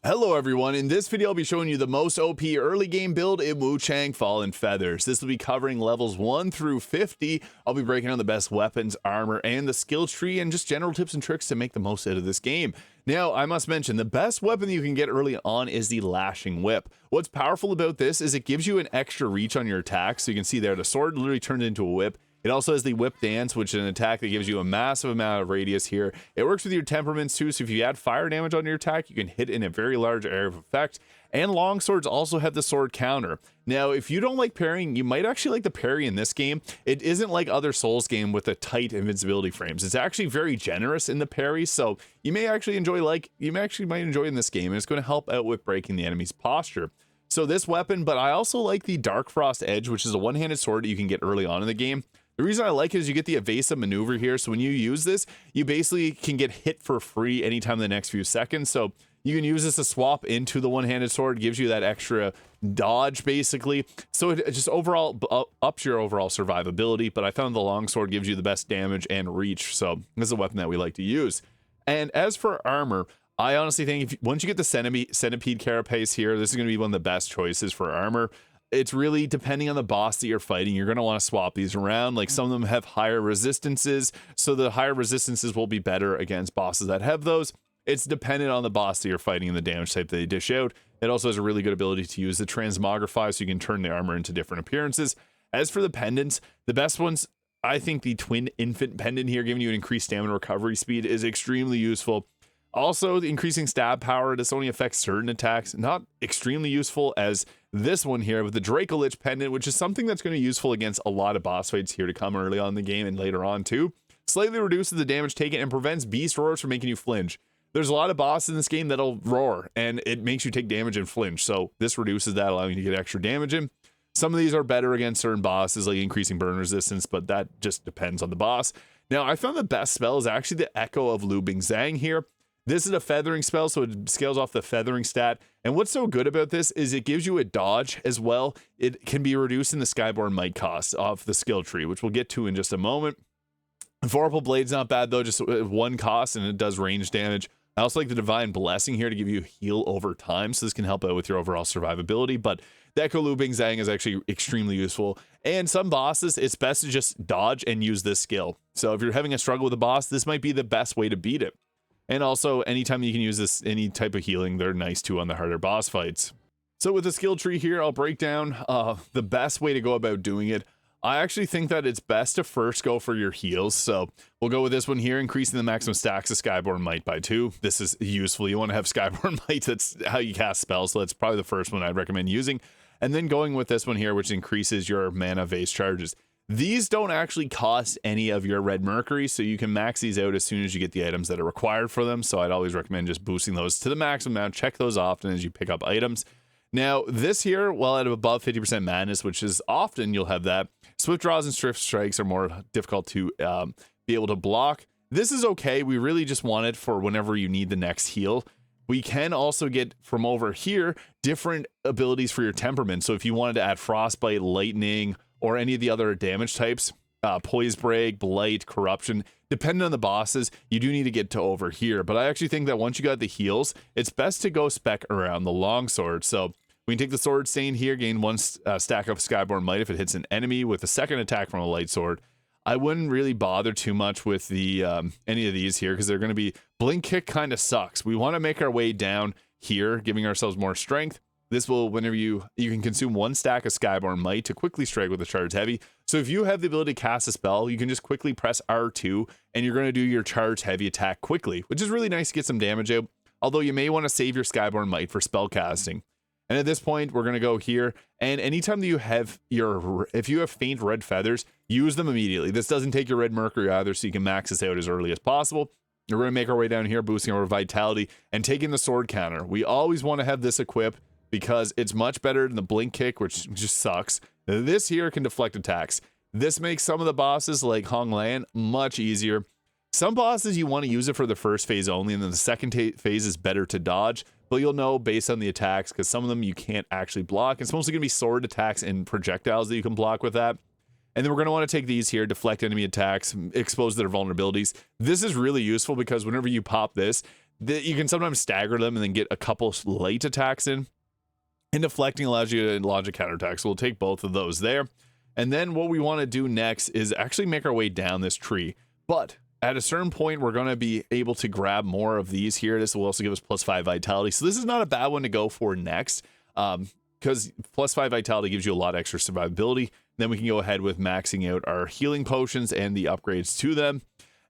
Hello everyone, in this video I'll be showing you the most OP early game build in Wuchang Fallen Feathers. This will be covering levels 1 through 50. I'll be breaking down the best weapons, armor, and the skill tree, and just general tips and tricks to make the most out of this game. Now, I must mention, the best weapon that you can get early on is the lashing whip. What's powerful about this is it gives you an extra reach on your attack, so you can see there the sword literally turns into a whip. It also has the whip dance, which is an attack that gives you a massive amount of radius here. It works with your temperaments too, so if you add fire damage on your attack, you can hit in a very large area of effect. And longswords also have the sword counter. Now, if you don't like parrying, you might actually like the parry in this game. It isn't like other Souls game with the tight invincibility frames. It's actually very generous in the parry, so you may actually might enjoy in this game, and it's going to help out with breaking the enemy's posture. So this weapon, but I also like the Dark Frost Edge, which is a one-handed sword that you can get early on in the game. The reason I like it is you get the evasive maneuver here, so when you use this, you basically can get hit for free anytime in the next few seconds, so you can use this to swap into the one-handed sword, gives you that extra dodge basically, so it just overall ups your overall survivability, but I found the longsword gives you the best damage and reach, so this is a weapon that we like to use. And as for armor, I honestly think once you get the centipede carapace here, this is going to be one of the best choices for armor. It's really depending on the boss that you're fighting. You're going to want to swap these around. Like some of them have higher resistances, so the higher resistances will be better against bosses that have those. It's dependent on the boss that you're fighting and the damage type that they dish out. It also has a really good ability to use the transmogrify, so you can turn the armor into different appearances. As for the pendants, the best ones, I think the twin infant pendant here, giving you an increased stamina recovery speed, is extremely useful. Also, the increasing stab power, this only affects certain attacks, not extremely useful as this one here with the Dracolich pendant, which is something that's going to be useful against a lot of boss fights here to come early on in the game and later on too. Slightly reduces the damage taken and prevents beast roars from making you flinch. There's a lot of bosses in this game that'll roar and it makes you take damage and flinch, so this reduces that, allowing you to get extra damage in. Some of these are better against certain bosses, like increasing burn resistance, but that just depends on the boss. Now, I found the best spell is actually the Echo of Lu Bingzhang here. This is a feathering spell, so it scales off the feathering stat. And what's so good about this is it gives you a dodge as well. It can be reduced in the Skyborn Might cost of the skill tree, which we'll get to in just a moment. Vorpal Blade's not bad though, just one cost, and it does range damage. I also like the Divine Blessing here to give you heal over time, so this can help out with your overall survivability. But the Echo Lu Bingzhang is actually extremely useful. And some bosses, it's best to just dodge and use this skill. So if you're having a struggle with a boss, this might be the best way to beat it. And also, anytime you can use this, any type of healing, they're nice too on the harder boss fights. So with the skill tree here, I'll break down the best way to go about doing it. I actually think that it's best to first go for your heals. So we'll go with this one here, increasing the maximum stacks of Skyborn Might by 2. This is useful. You want to have Skyborn Might. That's how you cast spells. So that's probably the first one I'd recommend using. And then going with this one here, which increases your mana vase charges. These don't actually cost any of your red mercury, so you can max these out as soon as you get the items that are required for them. So I'd always recommend just boosting those to the maximum amount. Check those often as you pick up items. Now, this here, well, at above 50% madness, which is often you'll have that, swift draws and swift strikes are more difficult to be able to block. This is okay. We really just want it for whenever you need the next heal. We can also get from over here different abilities for your temperament. So if you wanted to add frostbite, lightning, or any of the other damage types, poise break, blight, corruption, depending on the bosses, you do need to get to over here. But I actually think that once you got the heals, it's best to go spec around the longsword. So we can take the sword stain here, gain one stack of Skyborn Might if it hits an enemy with a second attack from a light sword. I wouldn't really bother too much with the any of these here because they're going to be blink kick kind of sucks. We want to make our way down here, giving ourselves more strength. This will, whenever you can consume one stack of Skyborn Might to quickly strike with a charge heavy. So if you have the ability to cast a spell, you can just quickly press R2 and you're going to do your charge heavy attack quickly, which is really nice to get some damage out. Although you may want to save your Skyborn Might for spell casting. And at this point, we're going to go here. And anytime that you have if you have faint red feathers, use them immediately. This doesn't take your red mercury either, so you can max this out as early as possible. We're going to make our way down here, boosting our vitality and taking the sword counter. We always want to have this equipped, because it's much better than the blink kick, which just sucks. This here can deflect attacks. This makes some of the bosses like Hong Lan much easier. Some bosses you want to use it for the first phase only, and then the second phase is better to dodge, but you'll know based on the attacks because some of them you can't actually block. It's mostly going to be sword attacks and projectiles that you can block with that. And then we're going to want to take these here, deflect enemy attacks, expose their vulnerabilities. This is really useful because whenever you pop this, You can sometimes stagger them and then get a couple late attacks in. And deflecting allows you to launch a counterattack. So we'll take both of those there. And then what we want to do next is actually make our way down this tree. But at a certain point, we're going to be able to grab more of these here. This will also give us +5 vitality. So this is not a bad one to go for next, because +5 vitality gives you a lot extra survivability. Then we can go ahead with maxing out our healing potions and the upgrades to them.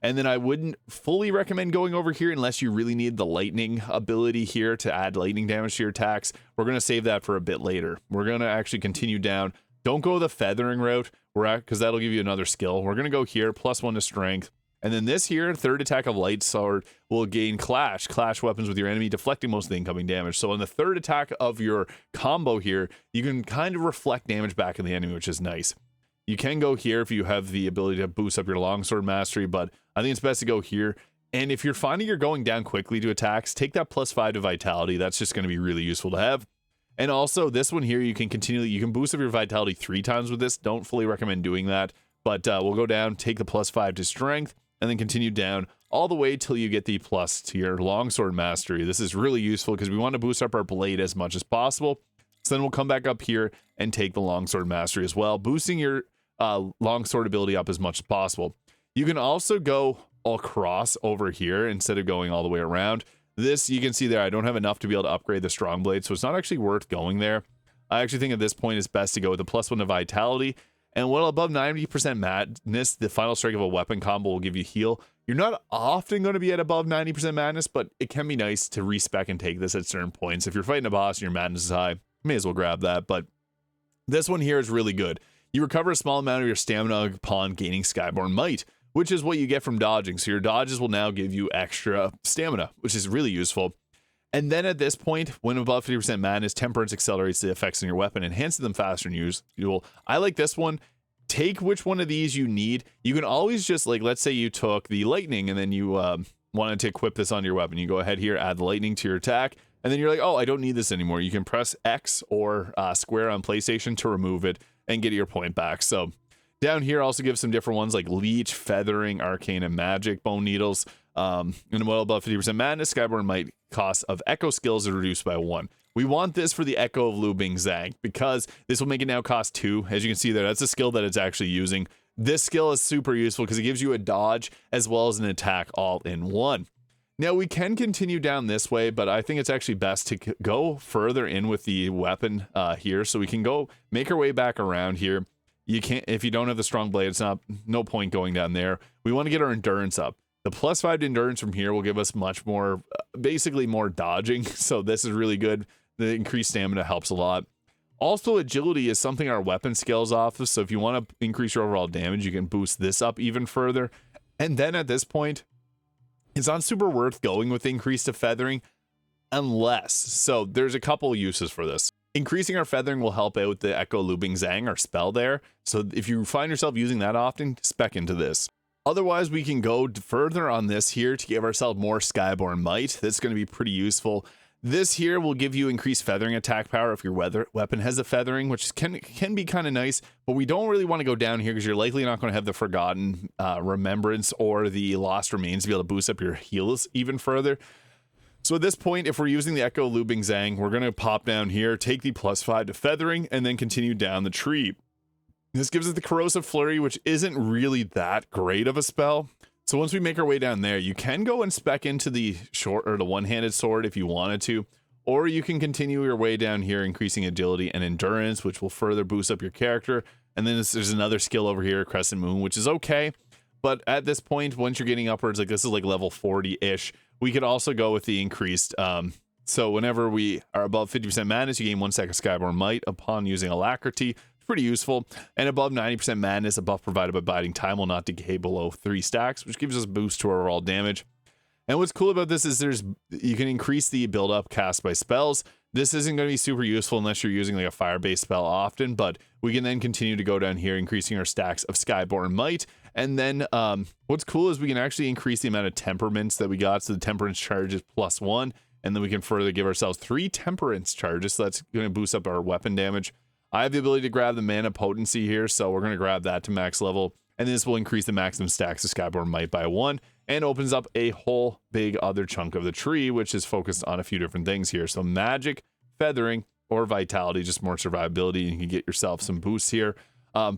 And then I wouldn't fully recommend going over here unless you really need the lightning ability here to add lightning damage to your attacks. We're going to save that for a bit later. We're going to actually continue down. Don't go the feathering route, because that'll give you another skill. We're going to go here, +1 to strength. And then this here, third attack of light sword will gain clash weapons with your enemy, deflecting most of the incoming damage. So on the third attack of your combo here, you can kind of reflect damage back in the enemy, which is nice. You can go here if you have the ability to boost up your longsword mastery, but I think it's best to go here. And if you're finding you're going down quickly to attacks, take that +5 to vitality. That's just going to be really useful to have. And also this one here, you can boost up your vitality 3 times with this. Don't fully recommend doing that, but we'll go down, take the +5 to strength, and then continue down all the way till you get the plus to your longsword mastery. This is really useful because we want to boost up our blade as much as possible. So then we'll come back up here and take the longsword mastery as well, boosting your longsword ability up as much as possible. You can also go across over here instead of going all the way around. This, you can see there, I don't have enough to be able to upgrade the strong blade, so it's not actually worth going there. I actually think at this point it's best to go with the +1 to vitality. And while above 90% madness, the final strike of a weapon combo will give you heal. You're not often going to be at above 90% madness, but it can be nice to respec and take this at certain points. If you're fighting a boss and your madness is high, you may as well grab that. But this one here is really good. You recover a small amount of your stamina upon gaining Skyborn Might, which is what you get from dodging. So your dodges will now give you extra stamina, which is really useful. And then at this point, when above 50% madness, Temperance accelerates the effects on your weapon, enhances them faster than usual. I like this one. Take which one of these you need. You can always just, like, let's say you took the lightning and then you wanted to equip this on your weapon. You go ahead here, add the lightning to your attack, and then you're like, oh, I don't need this anymore. You can press X or square on PlayStation to remove it and get your point back. So down here also gives some different ones like Leech, Feathering, Arcane, and Magic, Bone Needles. And well above 50% madness, Skyborn Might cost of Echo skills is reduced by 1. We want this for the Echo of Lu Bingzhang because this will make it now cost 2. As you can see there, that's a skill that it's actually using. This skill is super useful because it gives you a dodge as well as an attack all in one. Now we can continue down this way, but I think it's actually best to go further in with the weapon here, so we can go make our way back around here. You can't, if you don't have the strong blade, it's no point going down there. We want to get our endurance up. The +5 to endurance from here will give us much more, basically more dodging. So this is really good. The increased stamina helps a lot. Also, agility is something our weapon scales off of. So if you want to increase your overall damage, you can boost this up even further. And then at this point, it's not super worth going with increase to feathering unless, so there's a couple uses for this. Increasing our feathering will help out the Echo Lu Bingzhang, our spell there. So if you find yourself using that often, spec into this. Otherwise, we can go further on this here to give ourselves more Skyborn Might. That's going to be pretty useful. This here will give you increased feathering attack power if your weapon has a feathering, which can be kind of nice, but we don't really want to go down here because you're likely not going to have the Forgotten Remembrance or the Lost Remains to be able to boost up your heals even further. So at this point, if we're using the Echo Lu Bingzhang, we're going to pop down here, take the +5 to feathering, and then continue down the tree. This gives us the Corrosive Flurry, which isn't really that great of a spell. So once we make our way down there, you can go and spec into the short or the one-handed sword if you wanted to, or you can continue your way down here, increasing agility and endurance, which will further boost up your character. And then there's another skill over here, Crescent Moon, which is okay. But at this point, once you're getting upwards, like this is like level 40-ish, we could also go with the increased. So whenever we are above 50% madness, you gain 1 second Skyborn Might upon using Alacrity. Pretty useful. And above 90% madness, a buff provided by biding time will not decay below 3 stacks, which gives us a boost to our overall damage. And what's cool about this is you can increase the build-up cast by spells. This isn't going to be super useful unless you're using like a fire-based spell often, but we can then continue to go down here, increasing our stacks of Skyborn Might. And then what's cool is we can actually increase the amount of temperaments that we got. So the temperance charge is +1, and then we can further give ourselves 3 temperance charges. So that's going to boost up our weapon damage. I have the ability to grab the mana potency here, so we're going to grab that to max level, and this will increase the maximum stacks of Skyborn Might by 1, and opens up a whole big other chunk of the tree, which is focused on a few different things here. So magic, feathering, or vitality, just more survivability. You can get yourself some boosts here.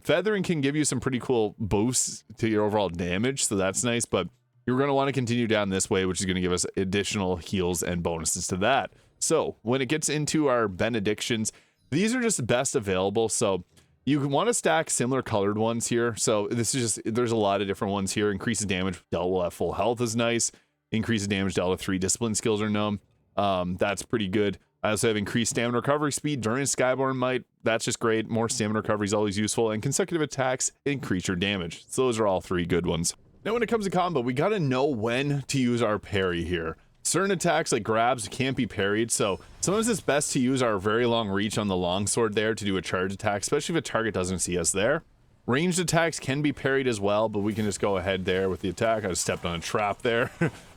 Feathering can give you some pretty cool boosts to your overall damage, so that's nice, but you're going to want to continue down this way, which is going to give us additional heals and bonuses to that. So when it gets into our benedictions, these are just best available, so you want to stack similar colored ones here. So this is just, there's a lot of different ones here. Increases damage dealt while at full health is nice. Increases damage dealt with 3 discipline skills are known. That's pretty good. I also have increased stamina recovery speed during Skyborn Might. That's just great. More stamina recovery is always useful. And consecutive attacks increase your damage. So those are all 3 good ones. Now when it comes to combo, we got to know when to use our parry here. Certain attacks like grabs can't be parried, so sometimes it's best to use our very long reach on the longsword there to do a charge attack, especially if a target doesn't see us there. Ranged attacks can be parried as well, but we can just go ahead there with the attack. I just stepped on a trap there.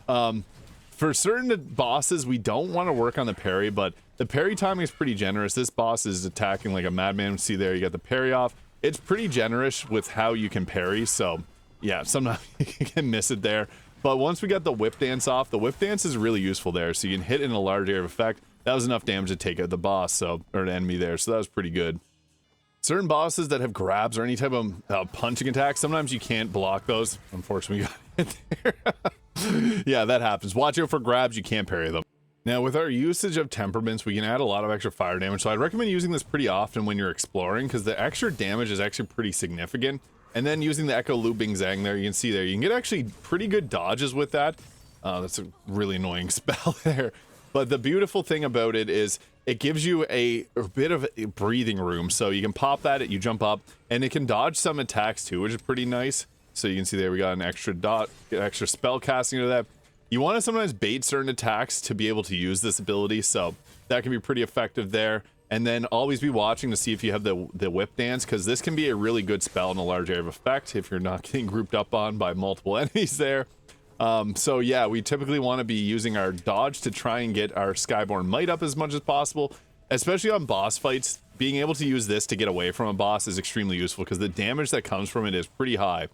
For certain bosses, we don't want to work on the parry, but the parry timing is pretty generous. This boss is attacking like a madman. See there, you got the parry off. It's pretty generous with how you can parry, so yeah, sometimes you can miss it there. But once we got the whip dance off, the whip dance is really useful there. So you can hit in a large area of effect. That was enough damage to take out the boss, so, or an enemy there. So that was pretty good. Certain bosses that have grabs or any type of punching attack, sometimes you can't block those. Unfortunately, we got hit there. Yeah, that happens. Watch out for grabs, you can't parry them. Now with our usage of temperaments, we can add a lot of extra fire damage. So I'd recommend using this pretty often when you're exploring, because the extra damage is actually pretty significant. And then using the Echo Lu Bingzhang there, you can see there, you can get actually pretty good dodges with that. That's a really annoying spell there. But the beautiful thing about it is it gives you a bit of a breathing room. So you can pop that, you jump up, and it can dodge some attacks too, which is pretty nice. So you can see there we got an extra extra spell casting to that. You want to sometimes bait certain attacks to be able to use this ability, so that can be pretty effective there. And then always be watching to see if you have the whip dance, because this can be a really good spell in a large area of effect if you're not getting grouped up on by multiple enemies there. So yeah, we typically want to be using our dodge to try and get our Skyborn Might up as much as possible, especially on boss fights. Being able to use this to get away from a boss is extremely useful because the damage that comes from it is pretty high.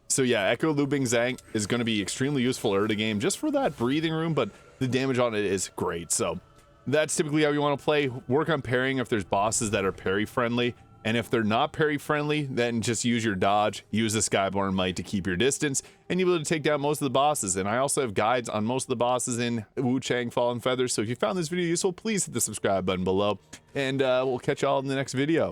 So yeah, Echo Lu Bingzhang is going to be extremely useful early game just for that breathing room, but the damage on it is great. So that's typically how you want to play. Work on parrying if there's bosses that are parry friendly, and if they're not parry friendly, then just use your dodge, use the Skyborn Might to keep your distance, and you'll be able to take down most of the bosses. And I also have guides on most of the bosses in Wuchang Fallen Feathers, so if you found this video useful, please hit the subscribe button below, and we'll catch y'all in the next video.